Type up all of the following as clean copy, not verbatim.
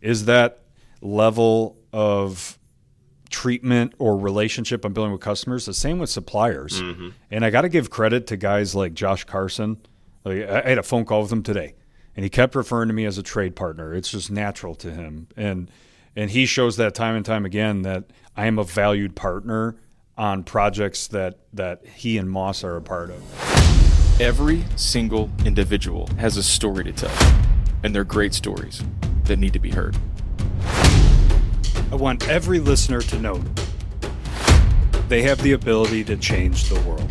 is that level of treatment or relationship I'm building with customers. The same with suppliers. Mm-hmm. And I got to give credit to guys like Josh Carson. Like, I had a phone call with him today, and he kept referring to me as a trade partner. It's just natural to him. And he shows that time and time again that I am a valued partner on projects that he and Moss are a part of. Every single individual has a story to tell, and they're great stories that need to be heard. I want every listener to know they have the ability to change the world.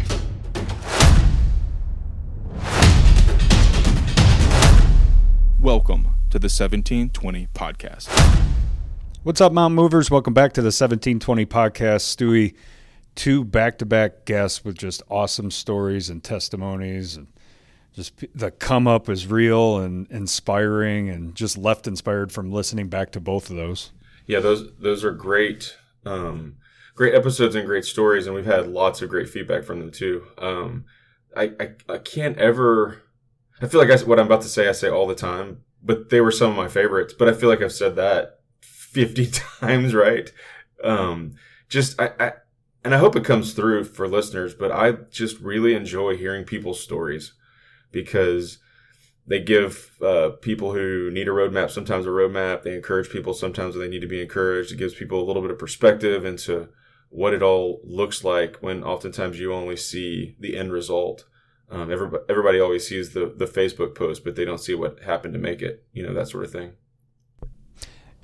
Welcome to the 1720 Podcast. What's up, Mountain Movers? Welcome back to the 1720 Podcast. Stewie, two back-to-back guests with just awesome stories and testimonies, and just the come up is real and inspiring, and just left inspired from listening back to both of those. Yeah, those are great episodes and great stories, and we've had lots of great feedback from them too. I can't ever. I feel like what I'm about to say, I say all the time, but they were some of my favorites. But I feel like I've said that 50 times, right? And I hope it comes through for listeners. But I just really enjoy hearing people's stories because they give people who need a roadmap sometimes a roadmap. They encourage people sometimes when they need to be encouraged. It gives people a little bit of perspective into what it all looks like when oftentimes you only see the end result. Everybody always sees the Facebook post, but they don't see what happened to make it, that sort of thing.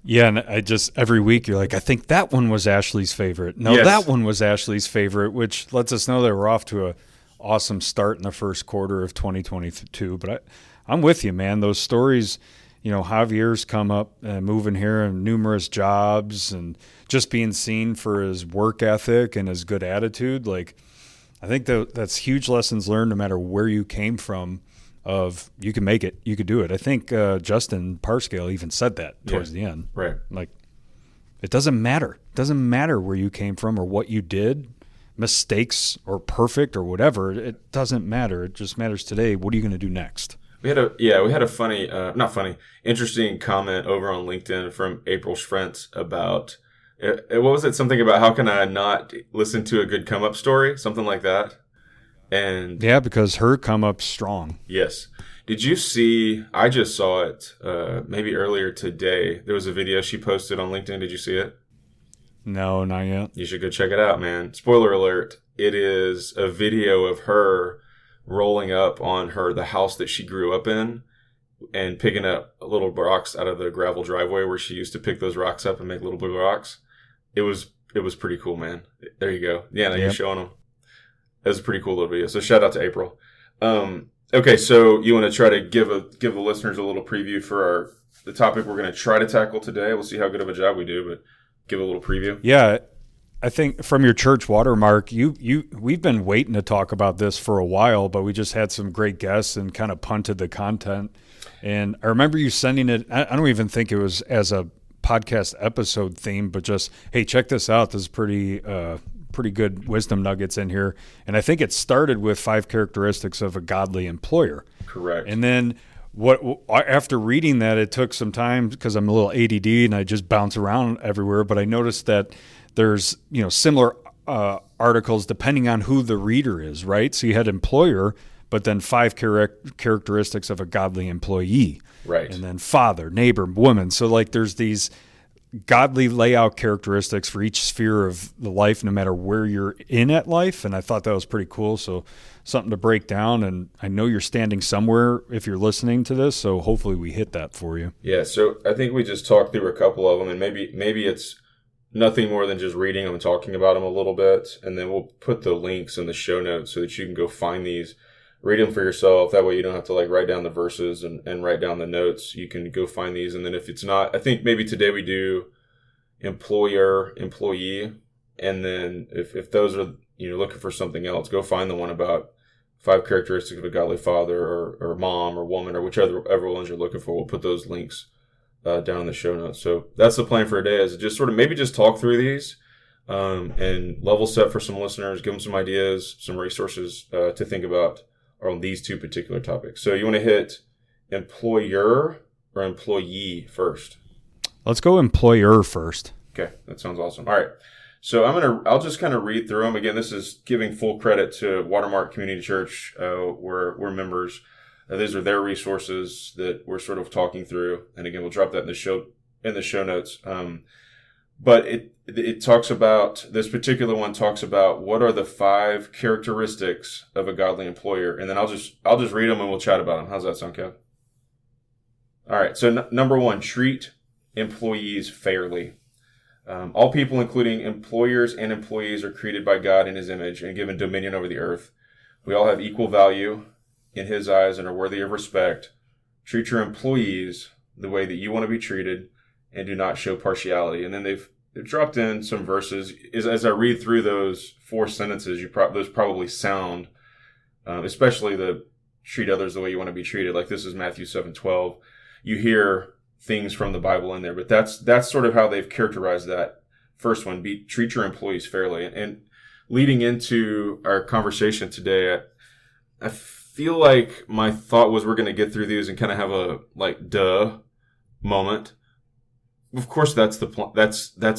Yeah, and I just, every week you're like, I think that one was Ashley's favorite. No, yes. That one was Ashley's favorite, which lets us know that we're off to a awesome start in the first quarter of 2022. But I'm with you, man. Those stories, Javier's come up and moving here and numerous jobs and just being seen for his work ethic and his good attitude. Like, I think that's huge lessons learned no matter where you came from of you can make it, you could do it. I think Justin Parscale even said that towards the end. Right. Like, it doesn't matter. It doesn't matter where you came from or what you did, mistakes or perfect or whatever. It doesn't matter. It just matters today. What are you going to do next? We had a interesting comment over on LinkedIn from April Schrentz about, what was it? Something about how can I not listen to a good come up story? Something like that. And yeah, because her come up's strong. Yes. Did you see, I just saw it maybe earlier today. There was a video she posted on LinkedIn. Did you see it? No, not yet. You should go check it out, man. Spoiler alert. It is a video of her rolling up on the house that she grew up in and picking up little rocks out of the gravel driveway where she used to pick those rocks up and make little blue rocks. It was pretty cool, man. There you go. Yeah, now you're showing them. That was a pretty cool little video. So shout out to April. Okay, so you want to try to give the listeners a little preview for the topic we're going to try to tackle today. We'll see how good of a job we do, but give a little preview. Yeah, I think from your church watermark, we've been waiting to talk about this for a while, but we just had some great guests and kind of punted the content. And I remember you sending it. I don't even think it was as a podcast episode theme, but just, hey, check this out. This is pretty good wisdom nuggets in here. And I think it started with 5 characteristics of a godly employer. Correct. And then after reading that, it took some time because I'm a little ADD and I just bounce around everywhere. But I noticed that there's, similar articles depending on who the reader is, right? So you had employer, but then 5 characteristics of a godly employee. Right. And then father, neighbor, woman. So like there's these godly layout characteristics for each sphere of the life, no matter where you're in at life. And I thought that was pretty cool. So something to break down. And I know you're standing somewhere if you're listening to this. So hopefully we hit that for you. Yeah. So I think we just talked through a couple of them, and maybe it's nothing more than just reading them and talking about them a little bit. And then we'll put the links in the show notes so that you can go find these, read them for yourself. That way you don't have to write down the verses and write down the notes. You can go find these. And then if it's not, I think maybe today we do employer, employee. And then if those are, looking for something else, go find the one about 5 characteristics of a godly father or mom or woman or whichever ones you're looking for. We'll put those links down in the show notes. So that's the plan for today, is just sort of maybe just talk through these and level set for some listeners, give them some ideas, some resources to think about on these 2 particular topics. So you want to hit employer or employee first? Let's go employer first. Okay, that sounds awesome. All right. So I'll just kind of read through them. Again, this is giving full credit to Watermark Community Church. We're members. These are their resources that we're sort of talking through. And again, we'll drop that in the show notes. But it talks about, this particular one talks about what are the 5 characteristics of a godly employer. And then I'll just read them and we'll chat about them. How's that sound, Kev? All right. So number 1, treat employees fairly. All people, including employers and employees, are created by God in his image and given dominion over the earth. We all have equal value in his eyes and are worthy of respect. Treat your employees the way that you want to be treated and do not show partiality. And then they've dropped in some verses. As I read through those 4 sentences, those probably sound, especially the treat others the way you want to be treated. Like this is Matthew 7:12. You hear things from the Bible in there, but that's sort of how they've characterized that first one. Treat your employees fairly. And leading into our conversation today, I feel like my thought was we're going to get through these and kind of have a duh moment. Of course, that's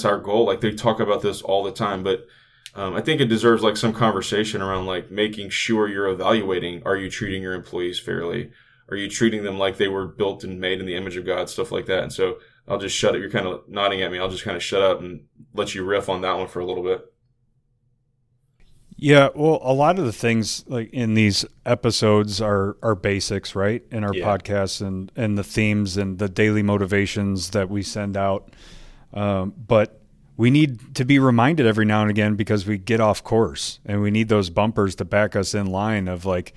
our goal. Like they talk about this all the time, but I think it deserves like some conversation around like making sure you're evaluating: are you treating your employees fairly? Are you treating them like they were built and made in the image of God, stuff like that? And so I'll just shut up. You're kind of nodding at me. I'll just kind of shut up and let you riff on that one for a little bit. Yeah, well, a lot of the things like in these episodes are basics, right? In our podcasts and the themes and the daily motivations that we send out. But we need to be reminded every now and again because we get off course, and we need those bumpers to back us in line of like,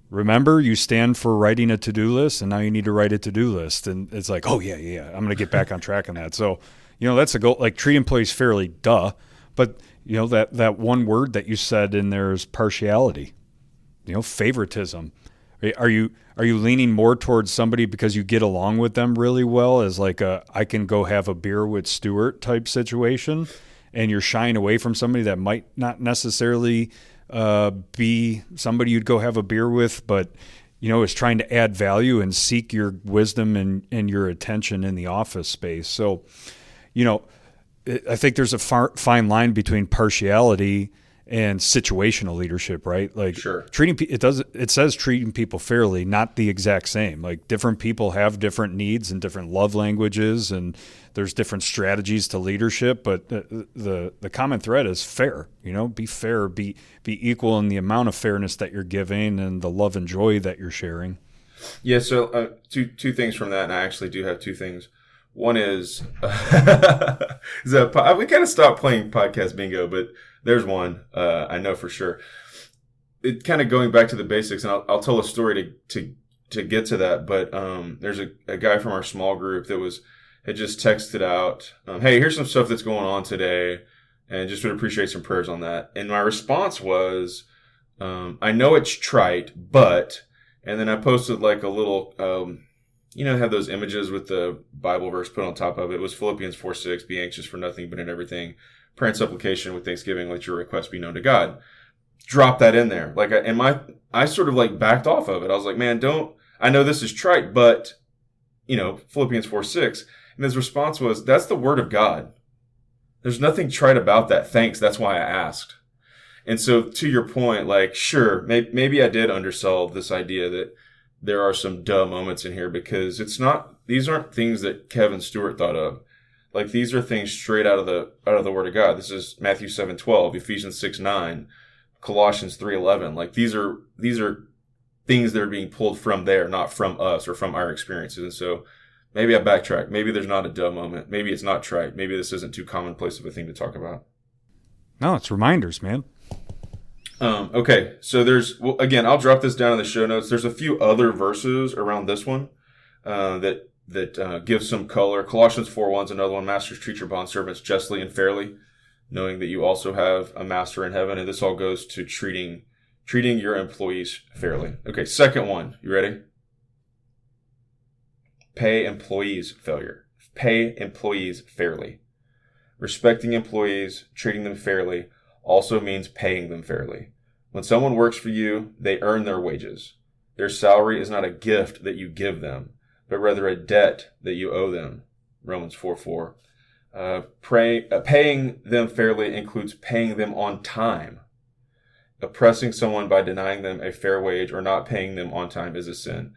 remember, you stand for writing a to-do list, and now you need to write a to-do list. And it's like, oh, yeah, I'm going to get back on track on that. So, that's a goal. Like, treat employees fairly, duh. But, that one word that you said in there is partiality, favoritism. Are you leaning more towards somebody because you get along with them really well as like I can go have a beer with Stewart type situation, and you're shying away from somebody that might not necessarily be somebody you'd go have a beer with, but is trying to add value and seek your wisdom and your attention in the office space. So, I think there's a fine line between partiality and situational leadership, right? Like sure. It says treating people fairly, not the exact same. Like different people have different needs and different love languages, and there's different strategies to leadership, but the common thread is fair. Be fair, be equal in the amount of fairness that you're giving and the love and joy that you're sharing. Yeah. So two things from that, and I actually do have 2 things. One is we kind of stopped playing podcast bingo, but there's one I know for sure. It kind of going back to the basics, and I'll tell a story to get to that. But there's a guy from our small group that had just texted out, "Hey, here's some stuff that's going on today, and just would appreciate some prayers on that." And my response was, "I know it's trite, but," and then I posted like a little, have those images with the Bible verse put on top of it. It was Philippians 4:6, be anxious for nothing, but in everything, prayer and supplication with thanksgiving, let your requests be known to God. Drop that in there. Like, I sort of like backed off of it. I was like, man, I know this is trite, but, Philippians 4:6. And his response was, that's the word of God. There's nothing trite about that. Thanks. That's why I asked. And so to your point, like, sure, maybe I did undersell this idea that there are some duh moments in here, because these aren't things that Kevin Stewart thought of. Like, these are things straight out of the word of God. This is Matthew 7:12, Ephesians 6:9, Colossians 3:11. Like, these are things that are being pulled from there, not from us or from our experiences. And so maybe I backtrack. Maybe there's not a duh moment. Maybe it's not trite. Maybe this isn't too commonplace of a thing to talk about. No, it's reminders, man. Okay, so again, I'll drop this down in the show notes. There's a few other verses around this one that give some color. Colossians 4:1 is another one. Masters, treat your bondservants justly and fairly, knowing that you also have a master in heaven. And this all goes to treating your employees fairly. Okay, second one. You ready? Pay employees fairly. Respecting employees, treating them fairly, also means paying them fairly. When someone works for you, they earn their wages. Their salary is not a gift that you give them, but rather a debt that you owe them. Romans 4:4. Paying them fairly includes paying them on time. Oppressing someone by denying them a fair wage or not paying them on time is a sin.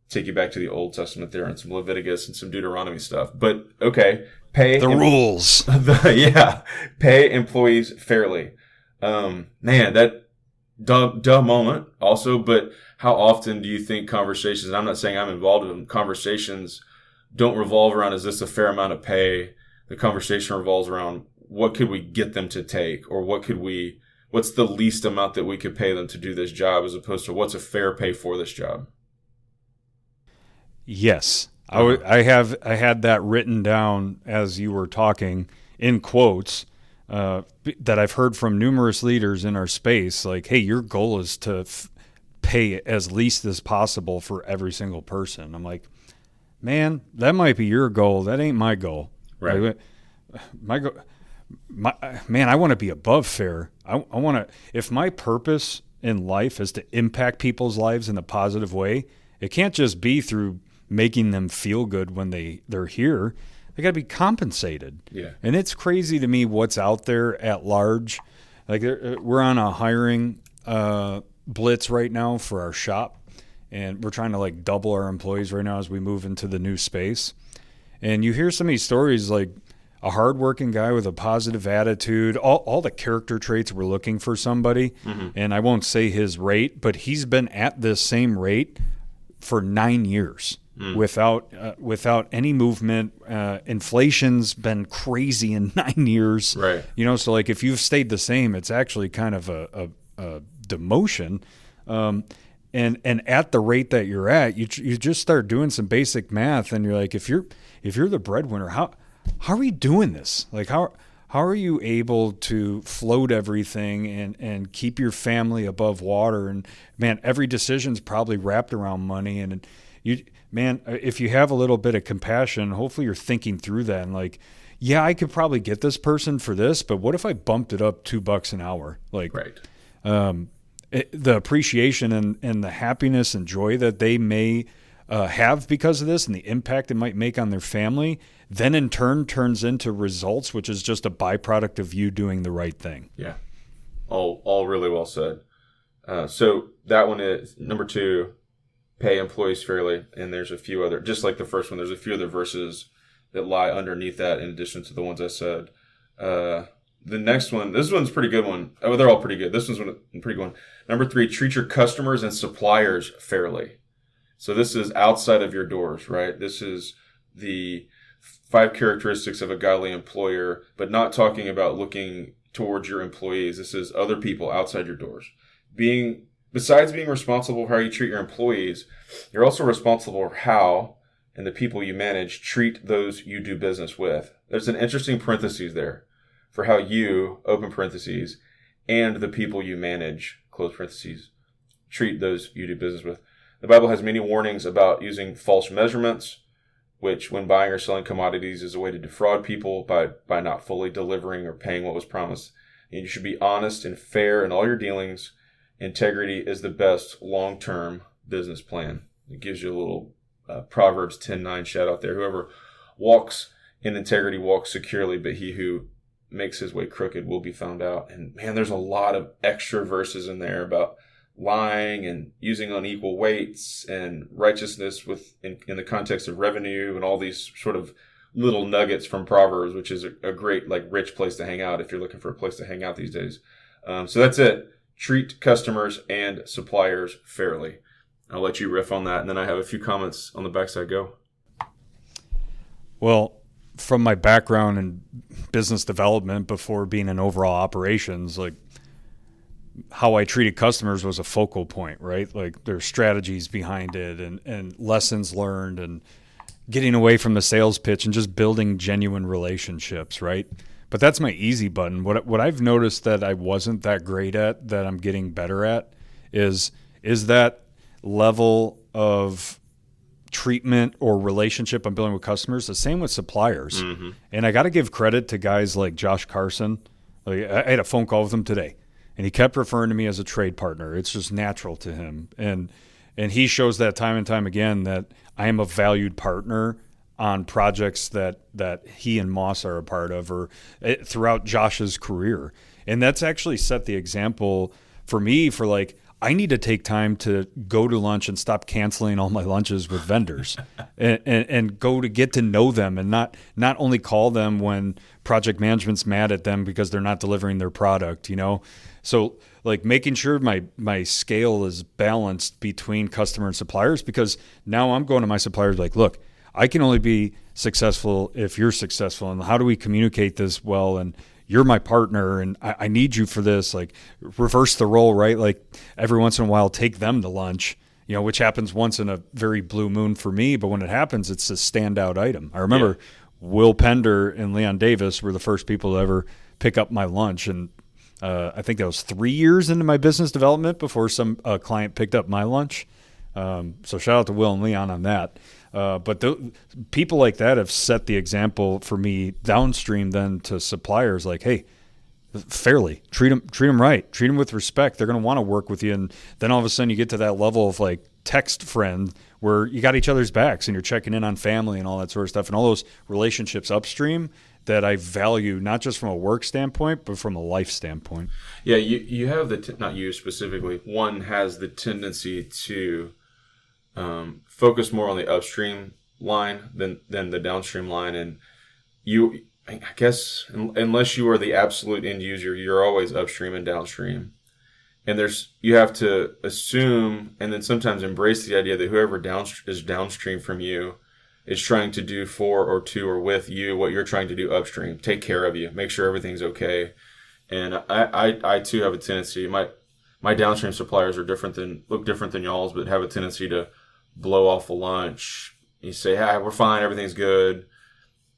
Take you back to the Old Testament there and some Leviticus and some Deuteronomy stuff. But okay, pay the rules. Pay employees fairly. Man, that dumb moment also. But how often do you think conversations? And I'm not saying I'm involved in them. Conversations don't revolve around, is this a fair amount of pay? The conversation revolves around, what could we get them to take, or what's the least amount that we could pay them to do this job, as opposed to what's a fair pay for this job. Yes. I had that written down as you were talking in quotes that I've heard from numerous leaders in our space. Like, hey, your goal is to pay as least as possible for every single person. I'm like, man, that might be your goal. That ain't my goal. Right. Like, man, I want to be above fair. I want to, if my purpose in life is to impact people's lives in a positive way, it can't just be through making them feel good when they're here. They got to be compensated. Yeah. And it's crazy to me what's out there at large. Like, we're on a hiring blitz right now for our shop, and we're trying to like double our employees right now as we move into the new space. And you hear some of these stories, like a hardworking guy with a positive attitude, all the character traits we're looking for somebody. Mm-hmm. And I won't say his rate, but he's been at this same rate for 9 years without any movement. Inflation's been crazy in 9 years. Right. You know, so like if you've stayed the same, it's actually kind of a demotion. And at the rate that you're at, you just start doing some basic math, and you're like, if you're the breadwinner, how are you doing this? Like, how are you able to float everything and keep your family above water? And man, every decision's probably wrapped around money. And if you have a little bit of compassion, hopefully you're thinking through that and like, yeah, I could probably get this person for this, but what if I bumped it up $2 an hour? Like, right. The appreciation and the happiness and joy that they may have because of this and the impact it might make on their family, then in turn turns into results, which is just a byproduct of you doing the right thing. Yeah. All really well said. So that one is number 2, pay employees fairly. And there's a few other, just like the first one, there's a few other verses that lie underneath that in addition to the ones I said. The next one, this one's a pretty good one. Oh, they're all pretty good. This one's a pretty good one. Number 3, treat your customers and suppliers fairly. So this is outside of your doors, right? This is the 5 characteristics of a godly employer, but not talking about looking towards your employees. This is other people outside your doors. Besides being responsible for how you treat your employees, you're also responsible for how, and the people you manage, treat those you do business with. There's an interesting parentheses there. For how you, open parentheses, and the people you manage, close parentheses, treat those you do business with. The Bible has many warnings about using false measurements, which when buying or selling commodities is a way to defraud people by not fully delivering or paying what was promised. And you should be honest and fair in all your dealings. Integrity is the best long-term business plan. It gives you a little Proverbs 10:9 shout out there. Whoever walks in integrity walks securely, but he who makes his way crooked will be found out. And man, there's a lot of extra verses in there about lying and using unequal weights and righteousness in the context of revenue and all these sort of little nuggets from Proverbs, which is a great, like, rich place to hang out if you're looking for a place to hang out these days. So that's it. Treat customers and suppliers fairly. I'll let you riff on that, and then I have a few comments on the backside. Go. Well, from my background in business development before being in overall operations, like, how I treated customers was a focal point, right? Like, there's strategies behind it and lessons learned and getting away from the sales pitch and just building genuine relationships, right? But that's my easy button. What I've noticed that I wasn't that great at, that I'm getting better at, is that level of treatment or relationship I'm building with customers. The same with suppliers. Mm-hmm. And I got to give credit to guys like Josh Carson. Like, I had a phone call with him today, and he kept referring to me as a trade partner. It's just natural to him. And he shows that time and time again that I am a valued partner on projects that he and Moss are a part of, or throughout Josh's career. And that's actually set the example for me for like, I need to take time to go to lunch and stop canceling all my lunches with vendors and go to get to know them, and not only call them when project management's mad at them because they're not delivering their product, you know? So like making sure my scale is balanced between customer and suppliers, because now I'm going to my suppliers like, look, I can only be successful if you're successful. And how do we communicate this well? And you're my partner and I need you for this. Like reverse the role, right? Like every once in a while, take them to lunch, you know, which happens once in a very blue moon for me. But when it happens, it's a standout item. I remember Will Pender and Leon Davis were the first people to ever pick up my lunch. And I think that was 3 years into my business development before some client picked up my lunch. So shout out to Will and Leon on that. But people like that have set the example for me downstream then to suppliers. Like, hey, fairly treat them right, treat them with respect. They're going to want to work with you, and then all of a sudden you get to that level of like text friend where you got each other's backs and you're checking in on family and all that sort of stuff, and all those relationships upstream that I value not just from a work standpoint but from a life standpoint. Yeah, you have not you specifically. One has the tendency to focus more on the upstream line than the downstream line, and I guess unless you are the absolute end user, you're always upstream and downstream, and you have to assume and then sometimes embrace the idea that whoever is downstream from you is trying to do for or to or with you what you're trying to do upstream, take care of you, make sure everything's okay. And I too have a tendency, my downstream suppliers look different than y'all's, but have a tendency to blow off a lunch. You say, "Hi, we're fine, everything's good,"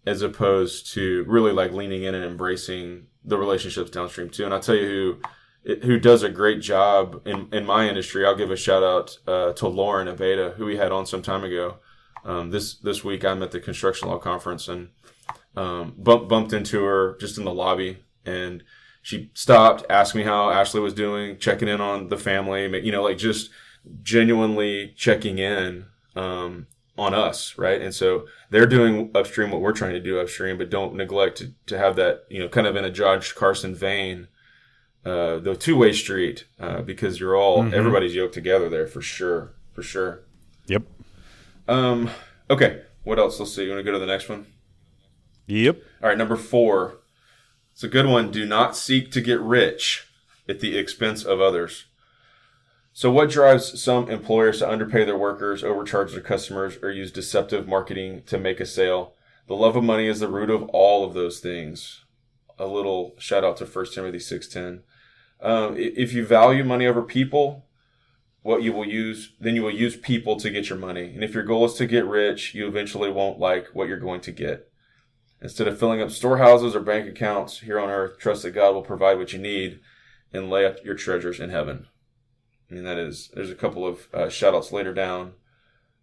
as opposed to really like leaning in and embracing the relationships downstream too. And I'll tell you who does a great job in my industry. I'll give a shout out to Lauren Abeda, who we had on some time ago. This week I'm at the Construction Law Conference and bumped into her just in the lobby, and she stopped, asked me how Ashley was doing, checking in on the family, you know, like just genuinely checking in on us, right? And so they're doing upstream what we're trying to do upstream, but don't neglect to have that, you know, kind of in a Josh Carson vein, the two-way street, because you're all everybody's yoked together there for sure. Yep. Okay, what else? Let's see. You want to go to the next one? Yep. All right, number 4. It's a good one. Do not seek to get rich at the expense of others. So what drives some employers to underpay their workers, overcharge their customers, or use deceptive marketing to make a sale? The love of money is the root of all of those things. A little shout out to 1 Timothy 6:10. If you value money over people, then you will use people to get your money. And if your goal is to get rich, you eventually won't like what you're going to get. Instead of filling up storehouses or bank accounts here on earth, trust that God will provide what you need and lay up your treasures in heaven. I mean, there's a couple of shout outs later down,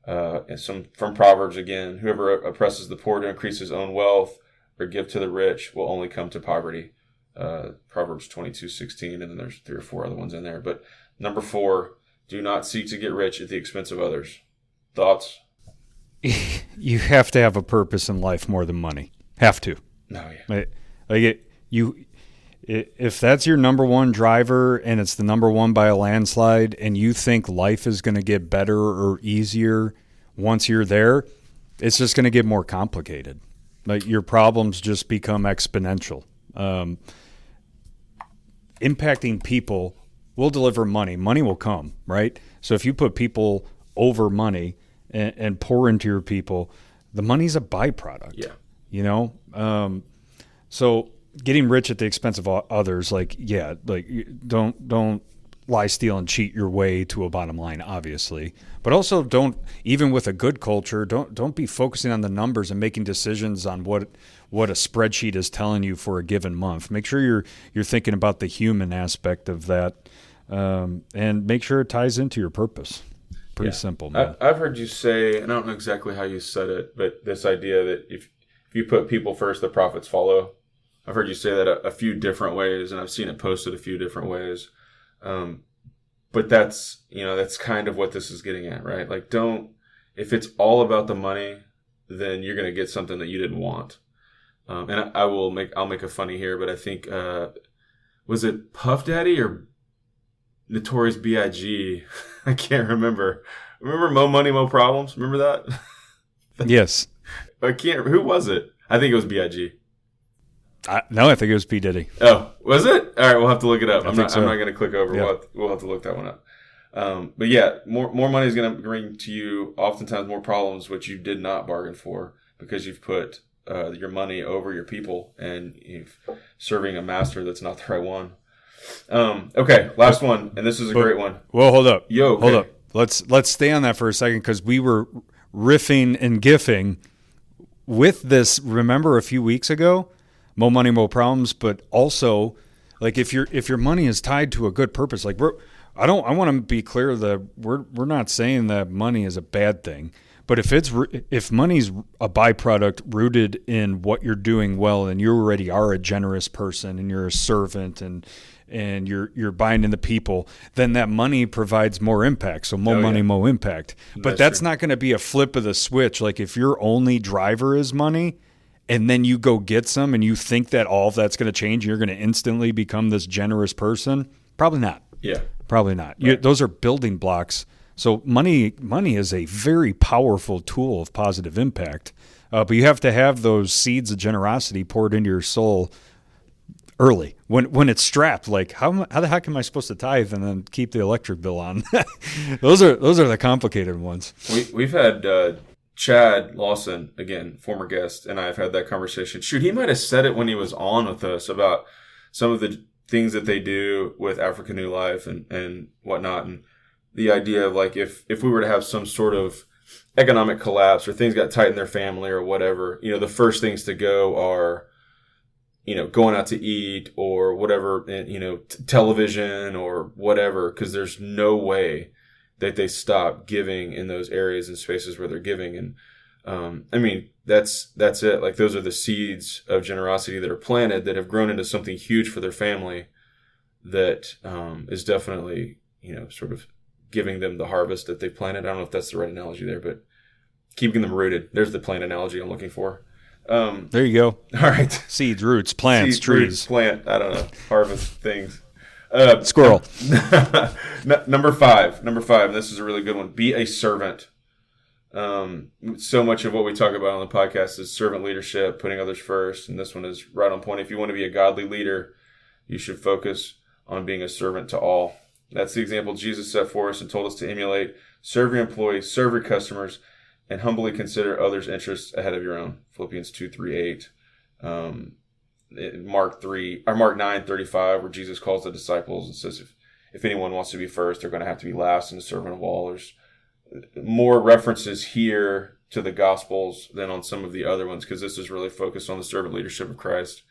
and some from Proverbs again. Whoever oppresses the poor to increase his own wealth or give to the rich will only come to poverty. Proverbs 22:16, and then there's 3 or 4 other ones in there. But number 4, do not seek to get rich at the expense of others. Thoughts? You have to have a purpose in life more than money. Have to. No, yeah. If that's your number one driver and it's the number one by a landslide, and you think life is going to get better or easier once you're there, it's just going to get more complicated. Like your problems just become exponential. Impacting people will deliver money. Money will come, right? So if you put people over money and pour into your people, the money's a byproduct. Yeah. You know? So getting rich at the expense of others, don't lie, steal, and cheat your way to a bottom line, obviously. But also don't, even with a good culture, don't be focusing on the numbers and making decisions on what a spreadsheet is telling you for a given month. Make sure you're thinking about the human aspect of that, and make sure it ties into your purpose. Pretty simple, man. I've heard you say, and I don't know exactly how you said it, but this idea that if you put people first, the profits follow. I've heard you say that a few different ways, and I've seen it posted a few different ways. But that's kind of what this is getting at, right? Like if it's all about the money, then you're going to get something that you didn't want. And I'll make a funny here, but I think, was it Puff Daddy or Notorious B.I.G.? I can't remember. Remember Mo Money, Mo Problems? Remember that? Yes. Who was it? I think it was B.I.G. No, I think it was P. Diddy. Oh, was it? All right, we'll have to look it up. I'm not going to click over. Yeah. We'll have to look that one up. But yeah, more money is going to bring to you oftentimes more problems, which you did not bargain for, because you've put your money over your people, and you've serving a master that's not the right one. Okay, last one, and this is a great one. Well, hold up. Okay. Hold up. Let's stay on that for a second, because we were riffing and giffing with this. Remember a few weeks ago, Mo Money, Mo Problems, but also like if your money is tied to a good purpose, like I want to be clear that we're not saying that money is a bad thing, but if money's a byproduct rooted in what you're doing well, and you already are a generous person and you're a servant and you're buying into people, then that money provides more impact. So more money, more impact. But that's not going to be a flip of the switch. Like if your only driver is money, and then you go get some and you think that all of that's going to change and you're going to instantly become this generous person, probably not. Yeah. Probably not. Right. Those are building blocks. So money is a very powerful tool of positive impact. But you have to have those seeds of generosity poured into your soul early, when it's strapped. Like how the heck am I supposed to tithe and then keep the electric bill on? those are the complicated ones. We've had Chad Lawson, again, former guest, and I have had that conversation. Shoot, he might have said it when he was on with us about some of the things that they do with African New Life and whatnot, and the idea of like if we were to have some sort of economic collapse or things got tight in their family or whatever, the first things to go are going out to eat or whatever, and television or whatever, because there's no way that they stop giving in those areas and spaces where they're giving. And I mean, that's it. Like those are the seeds of generosity that are planted, that have grown into something huge for their family, that is definitely sort of giving them the harvest that they've planted. I don't know if that's the right analogy there, but keeping them rooted. There's the plant analogy I'm looking for. There you go. All right. Seeds, roots, plants, trees. Roots, plant. I don't know. Harvest things. Squirrel. Number five. And this is a really good one. Be a servant. So much of what we talk about on the podcast is servant leadership, putting others first. And this one is right on point. If you want to be a godly leader, you should focus on being a servant to all. That's the example Jesus set for us and told us to emulate. Serve your employees, serve your customers, and humbly consider others' interests ahead of your own. Philippians 2:3-8. Mark 9:35, where Jesus calls the disciples and says, if anyone wants to be first, they're going to have to be last and a servant of all. There's more references here to the Gospels than on some of the other ones, because this is really focused on the servant leadership of Christ,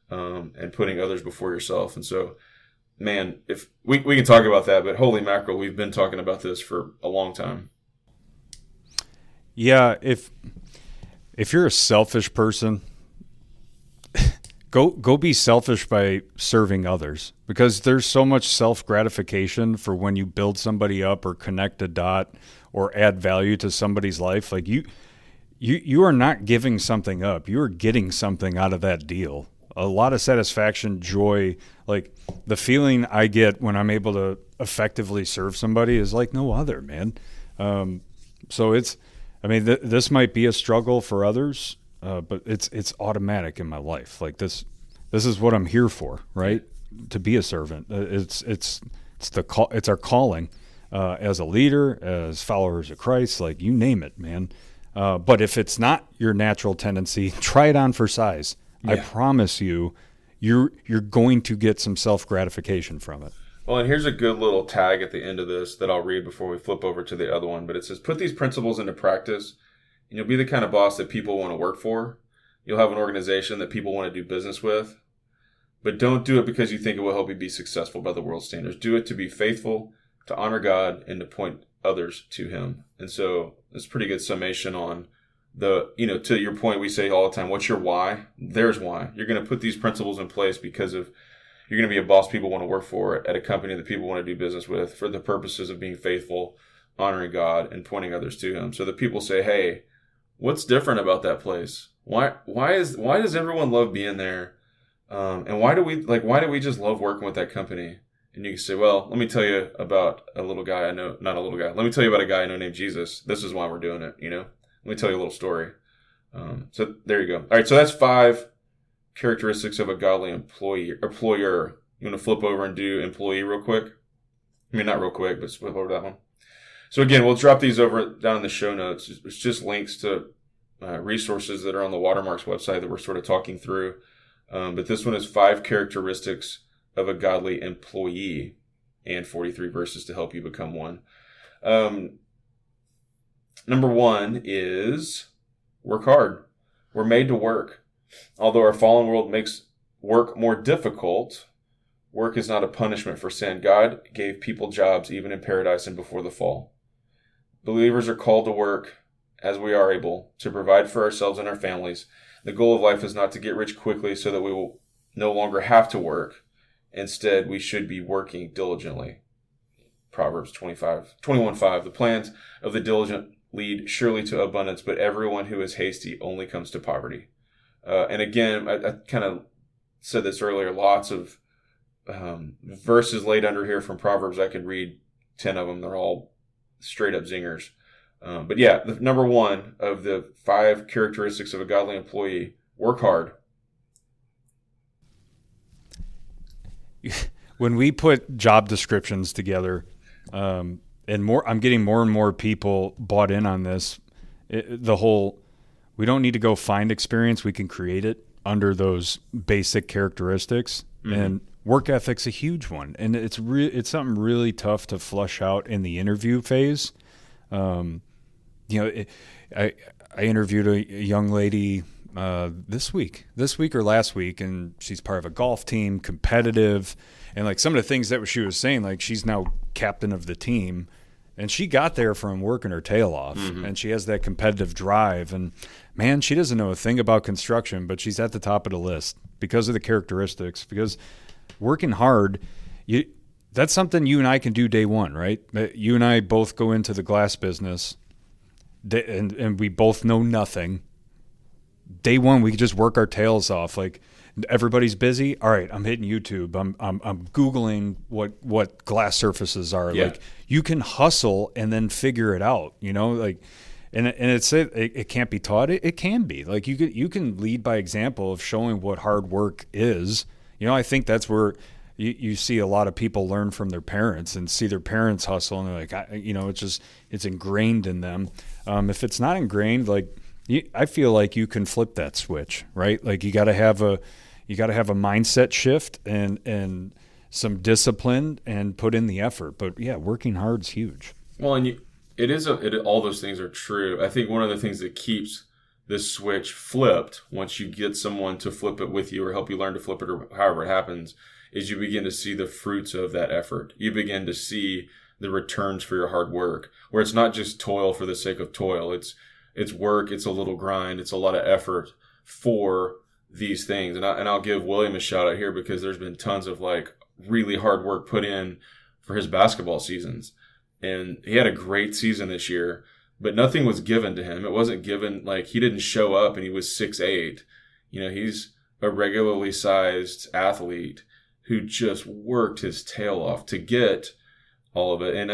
and putting others before yourself. And so, man, if we can talk about that, but holy mackerel, we've been talking about this for a long time. Yeah, if you're a selfish person, go be selfish by serving others, because there's so much self-gratification for when you build somebody up or connect a dot or add value to somebody's life. Like you are not giving something up. You are getting something out of that deal. A lot of satisfaction, joy, like the feeling I get when I'm able to effectively serve somebody is like no other, man. So this might be a struggle for others, but it's automatic in my life. Like this is what I'm here for, right? To be a servant. It's our calling as a leader, as followers of Christ, like you name it, man. But if it's not your natural tendency, try it on for size. Yeah. I promise you're going to get some self-gratification from it. Well, and here's a good little tag at the end of this that I'll read before we flip over to the other one. But it says, put these principles into practice, and you'll be the kind of boss that people want to work for. You'll have an organization that people want to do business with. But don't do it because you think it will help you be successful by the world's standards. Do it to be faithful, to honor God, and to point others to Him. And so it's a pretty good summation on to your point, we say all the time, what's your why? There's why. You're going to put these principles in place because of you're going to be a boss people want to work for at a company that people want to do business with for the purposes of being faithful, honoring God, and pointing others to Him. So that people say, hey, What's different about that place? Why does everyone love being there? And why do we just love working with that company? And you can say, well, let me tell you about a little guy I know, not a little guy. Let me tell you about a guy I know named Jesus. This is why we're doing it, Let me tell you a little story. So there you go. All right, so that's 5 characteristics of a godly employer. You want to flip over and do employee real quick? I mean, not real quick, but flip over that one. So again, we'll drop these over down in the show notes. It's just links to resources that are on the Watermarks website that we're sort of talking through. But this one is 5 characteristics of a godly employee and 43 verses to help you become one. Number 1 is work hard. We're made to work. Although our fallen world makes work more difficult, work is not a punishment for sin. God gave people jobs even in paradise and before the fall. Believers are called to work as we are able to provide for ourselves and our families. The goal of life is not to get rich quickly so that we will no longer have to work. Instead, we should be working diligently. Proverbs 21:5. The plans of the diligent lead surely to abundance, but everyone who is hasty only comes to poverty. And again, I kind of said this earlier, lots of verses laid under here from Proverbs. I could read 10 of them. They're all straight up zingers. But yeah, the number 1 of the 5 characteristics of a godly employee, work hard. When we put job descriptions together, and I'm getting more and more people bought in on this. We don't need to go find experience. We can create it under those basic characteristics. Mm-hmm. And work ethic's a huge one. And it's something really tough to flush out in the interview phase. I interviewed a young lady this week or last week, and she's part of a golf team, competitive. And like some of the things that she was saying, like she's now captain of the team. And she got there from working her tail off, and she has that competitive drive. And, man, she doesn't know a thing about construction, but she's at the top of the list because of the characteristics. Because working hard, that's something you and I can do day one, right? You and I both go into the glass business, and we both know nothing. Day one, we can just work our tails off. Like, everybody's busy. All right, I'm hitting YouTube. I'm Googling what glass surfaces are. Yeah. Like, you can hustle and then figure it out, like, and it can't be taught. It can be. Like, you can lead by example of showing what hard work is. I think that's where you see a lot of people learn from their parents and see their parents hustle, and they're like, it's ingrained in them. If it's not ingrained, like, I feel like you can flip that switch, right? Like, you got to have a mindset shift and some discipline and put in the effort. But yeah, working hard is huge. Well, and all those things are true. I think one of the things that keeps this switch flipped, once you get someone to flip it with you or help you learn to flip it or however it happens, is you begin to see the fruits of that effort. You begin to see the returns for your hard work, where it's not just toil for the sake of toil. It's work. It's a little grind. It's a lot of effort for these things. And I'll give William a shout out here because there's been tons of like really hard work put in for his basketball seasons. And he had a great season this year, but nothing was given to him. It wasn't given, like, he didn't show up and he was 6'8". He's a regularly sized athlete who just worked his tail off to get all of it. And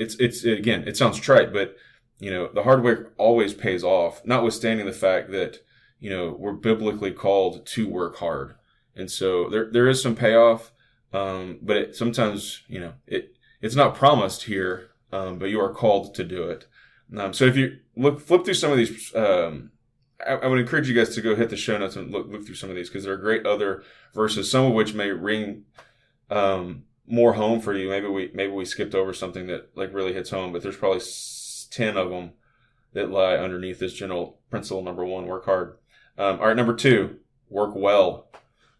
it's again, it sounds trite, but the hard work always pays off, notwithstanding the fact that we're biblically called to work hard. And so there is some payoff, but sometimes, it's not promised here, but you are called to do it. So if you flip through some of these, I would encourage you guys to go hit the show notes and look through some of these, because there are great other verses, some of which may ring more home for you. Maybe we skipped over something that like really hits home, but there's probably 10 of them that lie underneath this general principle. Number 1, work hard. All right, number 2, work well.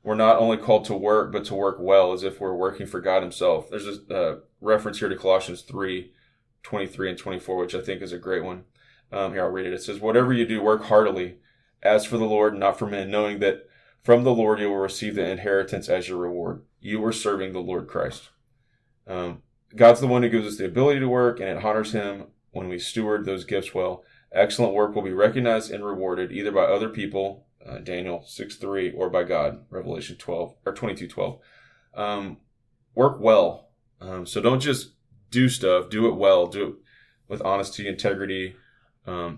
We're not only called to work, but to work well, as if we're working for God himself. There's a reference here to Colossians 3:23 and 24, which I think is a great one. Here, I'll read it. It says, "Whatever you do, work heartily, as for the Lord and not for men, knowing that from the Lord you will receive the inheritance as your reward. You are serving the Lord Christ." God's the one who gives us the ability to work, and it honors him when we steward those gifts well. Excellent work will be recognized and rewarded either by other people, Daniel 6:3, or by God, Revelation 22:12. Work well. So don't just do stuff. Do it well. Do it with honesty, integrity,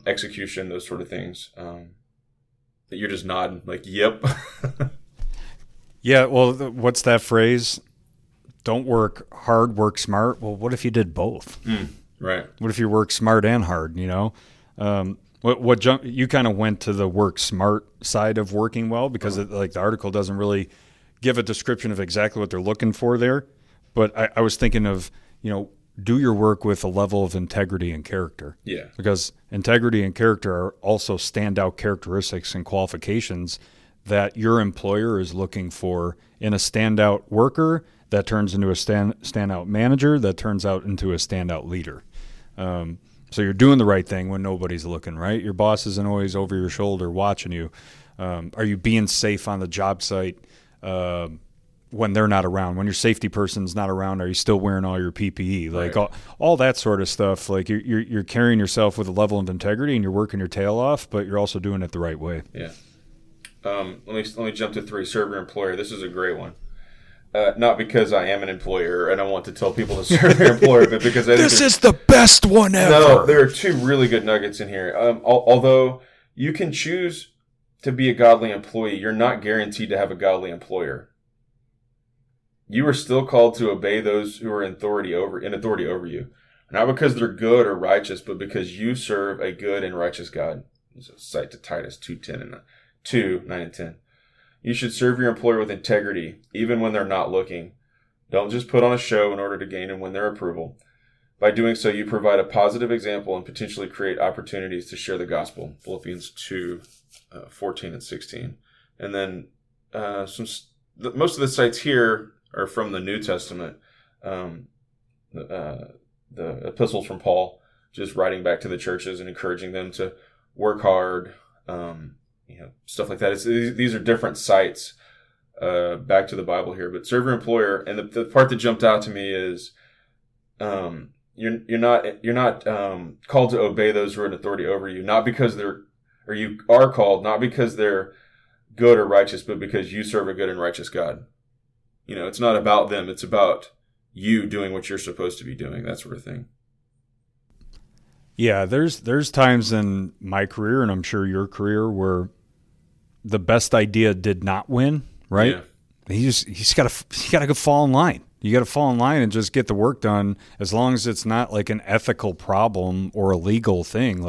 execution, those sort of things. That you're just nodding like, yep. Yeah, well, what's that phrase? Don't work hard, work smart. Well, what if you did both? Right. What if you work smart and hard, you know? You kind of went to the work smart side of working well because the article doesn't really give a description of exactly what they're looking for there. But I was thinking of, do your work with a level of integrity and character. Yeah. Because integrity and character are also standout characteristics and qualifications that your employer is looking for in a standout worker that turns into a standout manager that turns out into a standout leader. So you're doing the right thing when nobody's looking, right? Your boss isn't always over your shoulder watching you. Are you being safe on the job site when they're not around? When your safety person's not around, are you still wearing all your PPE? Like all that sort of stuff. Like you're carrying yourself with a level of integrity and you're working your tail off, but you're also doing it the right way. Yeah. Let me jump to 3. Serve your employer. This is a great one. Not because I am an employer and I want to tell people to serve your employer, but because I think this is the best one ever. No, there are 2 really good nuggets in here. Although you can choose to be a godly employee, you're not guaranteed to have a godly employer. You are still called to obey those who are in authority over you, not because they're good or righteous, but because you serve a good and righteous God. There's a cite to Titus 2:9 and 10. You should serve your employer with integrity, even when they're not looking. Don't just put on a show in order to gain and win their approval. By doing so, you provide a positive example and potentially create opportunities to share the gospel. Philippians 2:14 and 16. And then most of the sites here are from the New Testament. The epistles from Paul, just writing back to the churches and encouraging them to work hard, stuff like that. These are different sites back to the Bible here. But serve your employer, and the part that jumped out to me is you're not called to obey those who are in authority over you, not because you are called not because they're good or righteous, but because you serve a good and righteous God. It's not about them; it's about you doing what you're supposed to be doing. That sort of thing. Yeah, there's times in my career, and I'm sure your career, where the best idea did not win, right? Yeah. He's got to go fall in line. You got to fall in line and just get the work done, as long as it's not like an ethical problem or a legal thing,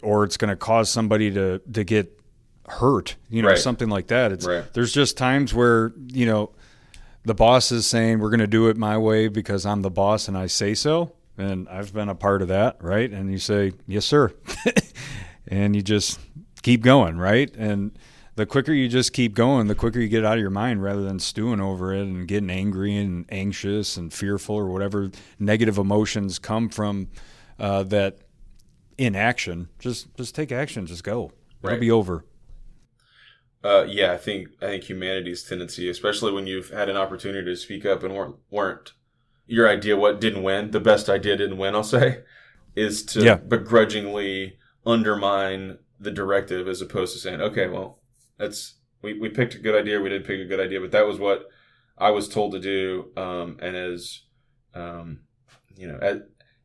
or it's going to cause somebody to get hurt, right. Something like that. Right. There's just times where the boss is saying we're going to do it my way because I'm the boss and I say so. And I've been a part of that, right? And you say, yes, sir. And you just keep going, right? And the quicker you just keep going, the quicker you get out of your mind rather than stewing over it and getting angry and anxious and fearful or whatever negative emotions come from that inaction. Just take action. Just go. Right. It'll be over. I think humanity's tendency, especially when you've had an opportunity to speak up and weren't your idea, what didn't win, the best idea didn't win, I'll say, is to begrudgingly undermine the directive as opposed to saying, okay, well, we picked a good idea, we didn't pick a good idea, but that was what I was told to do. And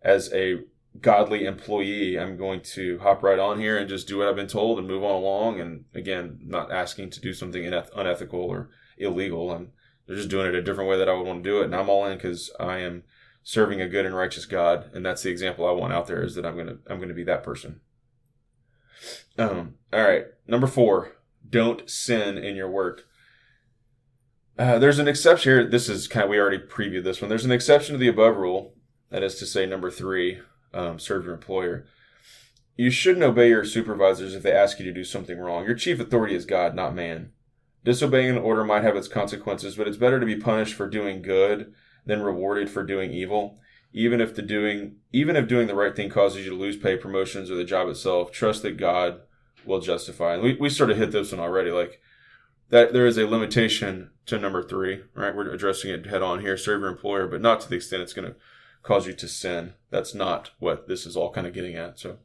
as a godly employee, I'm going to hop right on here and just do what I've been told and move on along. And again, not asking to do something unethical or illegal. They're just doing it a different way that I would want to do it. And I'm all in because I am serving a good and righteous God. And that's the example I want out there, is that I'm going to be that person. All right. Number 4, don't sin in your work. There's an exception here. This is we already previewed this one. There's an exception to the above rule. That is to say, number 3, serve your employer. You shouldn't obey your supervisors if they ask you to do something wrong. Your chief authority is God, not man. Disobeying an order might have its consequences, but it's better to be punished for doing good than rewarded for doing evil. Even if doing the right thing causes you to lose pay, promotions, or the job itself, trust that God will justify. And we sort of hit this one already, like that there is a limitation to number 3, right? We're addressing it head on here, serve your employer, but not to the extent it's going to cause you to sin. That's not what this is all kind of getting at. So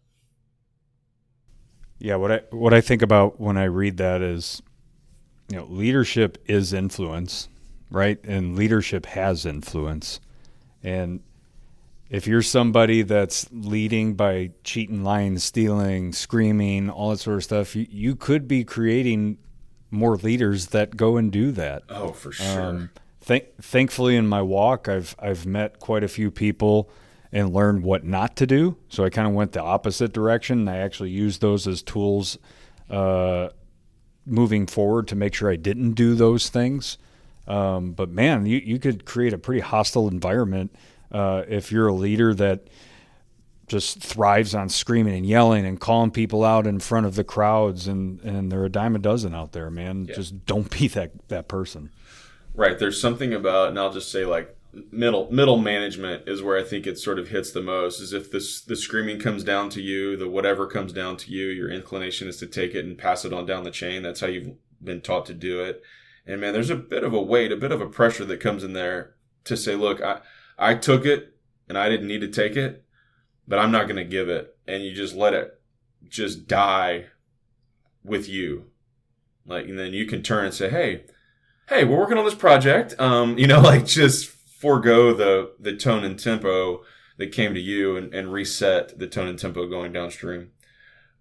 Yeah, what I think about when I read that is, leadership is influence, right? And leadership has influence. And if you're somebody that's leading by cheating, lying, stealing, screaming, all that sort of stuff, you could be creating more leaders that go and do that. Oh, for sure. Thankfully, in my walk, I've met quite a few people and learned what not to do. So I kind of went the opposite direction. I actually used those as tools moving forward to make sure I didn't do those things. But man, you could create a pretty hostile environment if you're a leader that just thrives on screaming and yelling and calling people out in front of the crowds, and there are a dime a dozen out there, man. Yeah. Just don't be that person. Right. There's something about, and I'll just say like middle management is where I think it sort of hits the most, is if the screaming comes down to you, the whatever comes down to you, your inclination is to take it and pass it on down the chain. That's how you've been taught to do it. And man, there's a bit of a weight, a bit of a pressure that comes in there to say, look, I took it and I didn't need to take it, but I'm not going to give it. And you just let it just die with you. And then you can turn and say, hey, we're working on this project. Just forego the tone and tempo that came to you and reset the tone and tempo going downstream.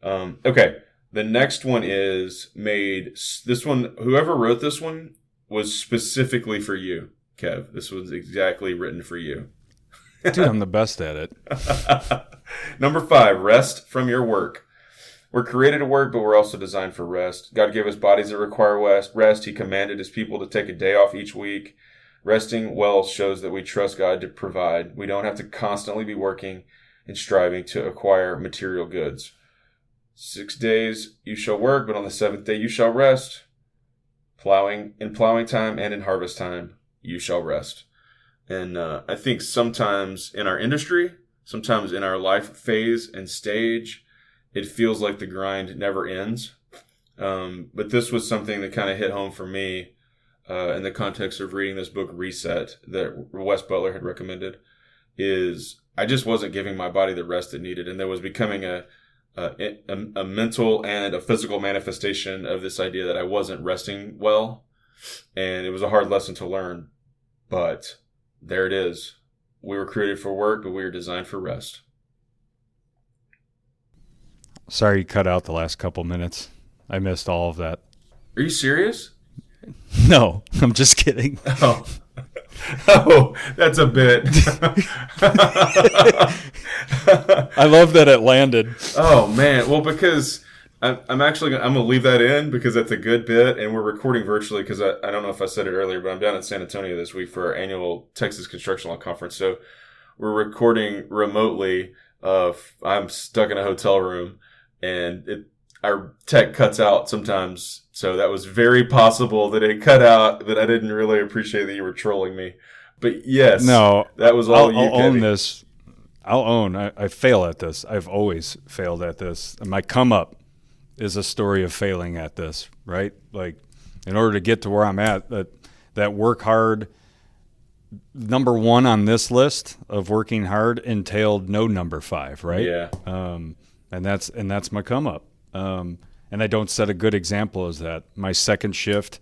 Okay. The next one is this one, whoever wrote this one was specifically for you, Kev. This was exactly written for you. Dude, I'm the best at it. Number 5, rest from your work. We're created to work, but we're also designed for rest. God gave us bodies that require rest. He commanded his people to take a day off each week. Resting well shows that we trust God to provide. We don't have to constantly be working and striving to acquire material goods. 6 days you shall work, but on the 7th day you shall rest. In plowing time and in harvest time you shall rest. And I think sometimes in our industry, sometimes in our life phase and stage, it feels like the grind never ends. But this was something that kind of hit home for me in the context of reading this book, Reset, that Wes Butler had recommended, is I just wasn't giving my body the rest it needed. And there was becoming a mental and a physical manifestation of this idea that I wasn't resting well. And it was a hard lesson to learn. But there it is. We were created for work, but we were designed for rest. Sorry you cut out the last couple minutes. I missed all of that. Are you serious? No, I'm just kidding. Oh, that's a bit. I love that it landed. Oh, man. Well, because I'm going to leave that in because that's a good bit, and we're recording virtually because I don't know if I said it earlier, but I'm down in San Antonio this week for our annual Texas Construction Law Conference. So we're recording remotely. I'm stuck in a hotel room, and our tech cuts out sometimes. So that was very possible that it cut out, that I didn't really appreciate that you were trolling me. But yes, no, that was all I'll own this. I'll own. I fail at this. I've always failed at this. And my come up is a story of failing at this, right? Like, in order to get to where I'm at, that work hard, number 1 on this list of working hard entailed no number 5, right? Yeah. And that's my come up. And I don't set a good example as that. My second shift,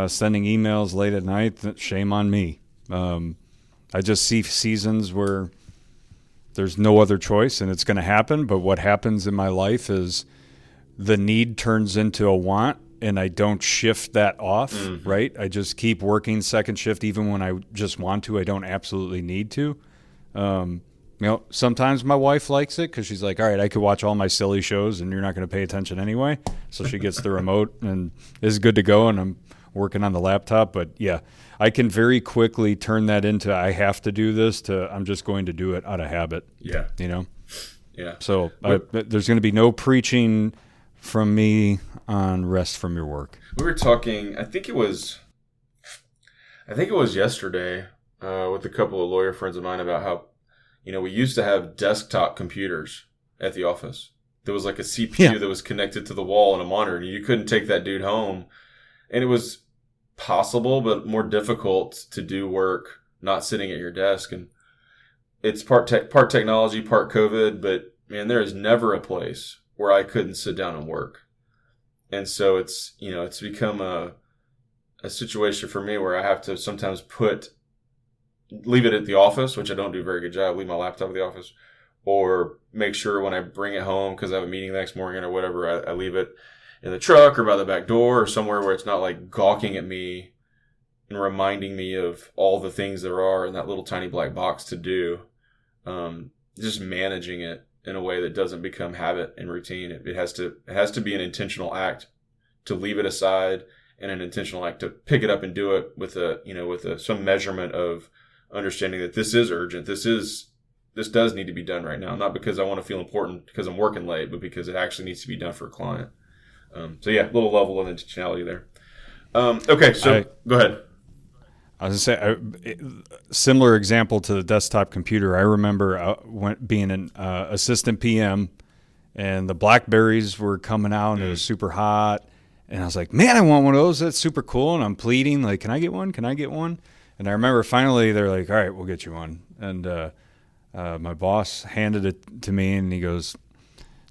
sending emails late at night, shame on me. I just see seasons where there's no other choice and it's going to happen. But what happens in my life is the need turns into a want, and I don't shift that off, right? I just keep working second shift even when I just want to. I don't absolutely need to. Sometimes my wife likes it because she's like, all right, I could watch all my silly shows and you're not going to pay attention anyway. So she gets the remote and is good to go, and I'm working on the laptop. But yeah, I can very quickly turn that into I have to do this to I'm just going to do it out of habit. Yeah. Yeah. So there's going to be no preaching from me on rest from your work. We were talking, I think it was yesterday with a couple of lawyer friends of mine about how, we used to have desktop computers at the office. There was like a CPU that was connected to the wall and a monitor, and you couldn't take that dude home. And it was possible, but more difficult to do work not sitting at your desk. And it's part technology, part COVID, but man, there is never a place where I couldn't sit down and work. And so it's become a situation for me where I have to sometimes leave it at the office, which I don't do a very good job, leave my laptop at the office, or make sure when I bring it home because I have a meeting the next morning or whatever, I leave it in the truck or by the back door or somewhere where it's not like gawking at me and reminding me of all the things there are in that little tiny black box to do. Just managing it in a way that doesn't become habit and routine. It has to be an intentional act to leave it aside, and an intentional act to pick it up and do it with some measurement of understanding that this is urgent. This does need to be done right now, not because I want to feel important because I'm working late, but because it actually needs to be done for a client. So yeah, a little level of intentionality there. Okay, so go ahead. I was going to say, similar example to the desktop computer. I remember being an assistant PM, and the Blackberries were coming out, and it was super hot. And I was like, man, I want one of those. That's super cool. And I'm pleading, like, can I get one? Can I get one? And I remember finally they're like, all right, we'll get you one. And my boss handed it to me, and he goes,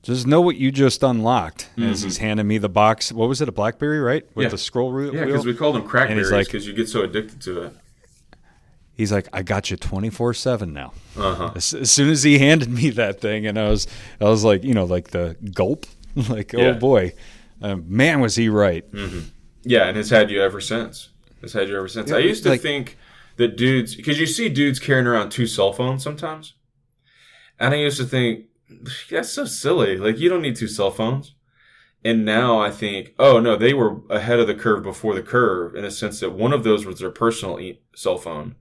just know what you just unlocked. As he's handing me the box. What was it, a Blackberry, right? With the scroll wheel? Yeah, because we called them crackberries because you get so addicted to it. He's like, I got you 24/7 now. As soon as he handed me that thing, and I was like, like the gulp, like, oh boy, man, was he right? Yeah, and it's had you ever since. Yeah, I used to think that dudes, because you see dudes carrying around 2 cell phones sometimes, and I used to think, that's so silly. Like, you don't need 2 cell phones. And now I think, oh no, they were ahead of the curve before the curve, in a sense that one of those was their personal cell phone,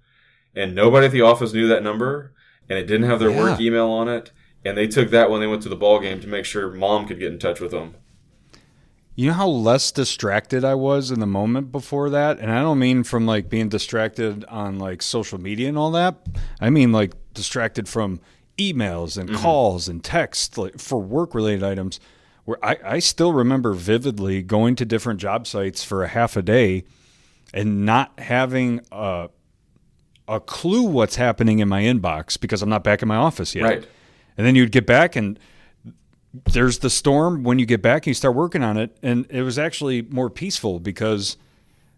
and nobody at the office knew that number, and it didn't have their work email on it, and they took that when they went to the ball game to make sure mom could get in touch with them. You know how less distracted I was in the moment before that? And I don't mean from like being distracted on like social media and all that. I mean like distracted from emails and calls and texts, like for work-related items, where I still remember vividly going to different job sites for a half a day and not having a clue what's happening in my inbox because I'm not back in my office yet. Right. And then you'd get back and there's the storm when you get back and you start working on it. And it was actually more peaceful because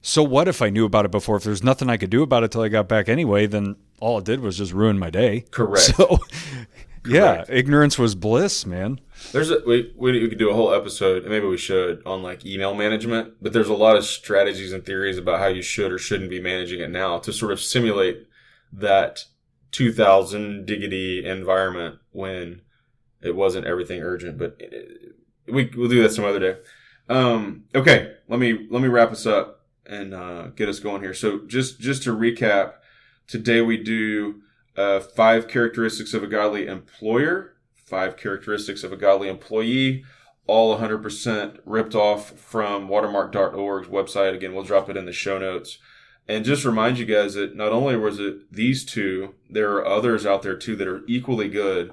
so what if I knew about it before? If there's nothing I could do about it till I got back anyway, then all it did was just ruin my day. Correct. So, yeah, ignorance was bliss, man. We could do a whole episode, and maybe we should, on like email management. But there's a lot of strategies and theories about how you should or shouldn't be managing it now to sort of simulate that 2000 diggity environment when it wasn't everything urgent. But we'll do that some other day. Okay, let me wrap us up and get us going here. So just to recap, today we do 5 characteristics of a godly employer, 5 characteristics of a godly employee, all 100% ripped off from watermark.org's website. Again, we'll drop it in the show notes. And just remind you guys that not only was it these 2, there are others out there too that are equally good.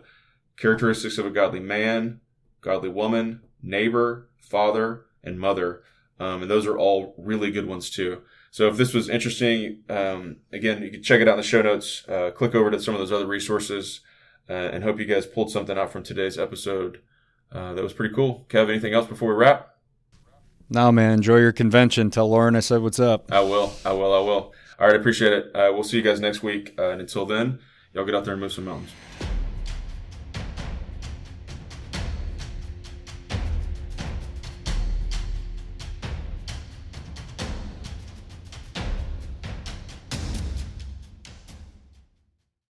Characteristics of a godly man, godly woman, neighbor, father, and mother. And those are all really good ones too. So if this was interesting, again, you can check it out in the show notes. Click over to some of those other resources, and hope you guys pulled something out from today's episode that was pretty cool. Kev, anything else before we wrap? No, man. Enjoy your convention. Tell Lauren I said what's up. I will. All right, I appreciate it. We'll see you guys next week. And until then, y'all get out there and move some mountains.